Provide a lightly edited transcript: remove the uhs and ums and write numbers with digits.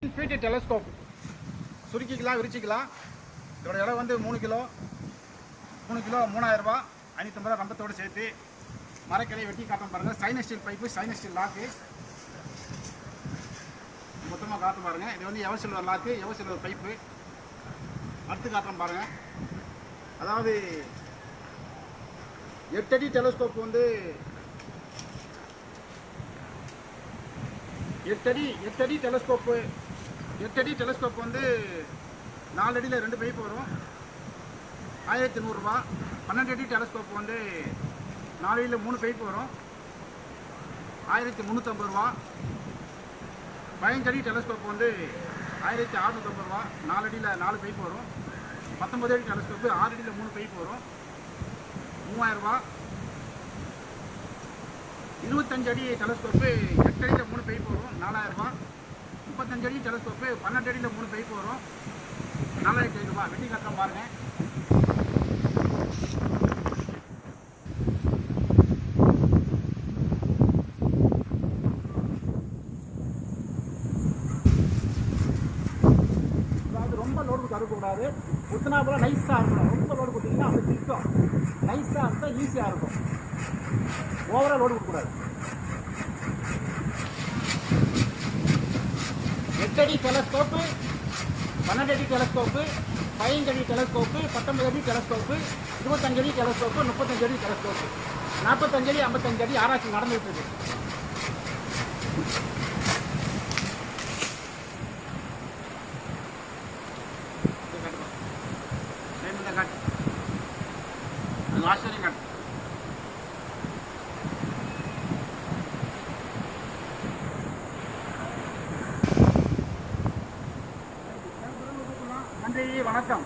Feet telescope சுருக்கிக்கலாம் விரிச்சிக்கலாம். இதோட இடம் வந்து 3 கிலோ 3000 ரூபா, 550 ரூபா ரம்பத்தோடு சேர்த்து. மரக்கிளையை வெட்டி காட்டும் பாருங்கள். Stainless steel pipe, stainless steel lock மொத்தமாக காட்டும் பாருங்கள். இது வந்து ever silver lock, ever silver pipe. அடுத்து காட்டுறோம் பாருங்கள். அதாவது 8 அடி டெலஸ்கோப் வந்து 8 அடி டெலஸ்கோப் வந்து 4 அடியில் 2 பைப் வரும், 1100 ரூபா. 12 அடி டெலஸ்கோப் வந்து 4 அடியில் 3 பைப் வரும், 1350 ரூபா. 15 அடி டெலஸ்கோப் வந்து 1650 ரூபா, 4 அடியில் 4 பைப் வரும். 19 அடி டெலஸ்கோப்பு 6 அடியில் 3 பைப் வரும், 3000 ரூபா. 25 அடி டெலஸ்கோப்பு 8 அடியில் 3 பைப் வரும், 4000 ரூபா. 35 அடி டெலஸ்கோப்பு 12 அடியில் 3 பைப் வரும், 4500 ரூபா. வெட்டி காட்டுறோம் பாருங்கள். ரொம்ப லோடு தரக்கூடாது, குத்தினா போல நைஸாக இருக்கணும். ரொம்ப லோடு கொடுத்தீங்கன்னா அப்படி திட்டம். நைஸாக இருந்தால் ஈஸியாக இருக்கும். ஓவராக லோடு கொடுக்கக்கூடாது. 8 அடி டெலஸ்கோப்பு, 12 அடி டெலஸ்கோப்பு, 15 அடி டெலஸ்கோப்பு, 19 அடி டெலஸ்கோப்பு, 25 அடி டெலஸ்கோப்பு, 35 அடி டெலஸ்கோப்பு, 45 அடி 55 அடி ஆராய்ச்சி நடந்துகிட்டு இருக்கு. ஆச்சரியம் காட்டு. நன்றி, வணக்கம்.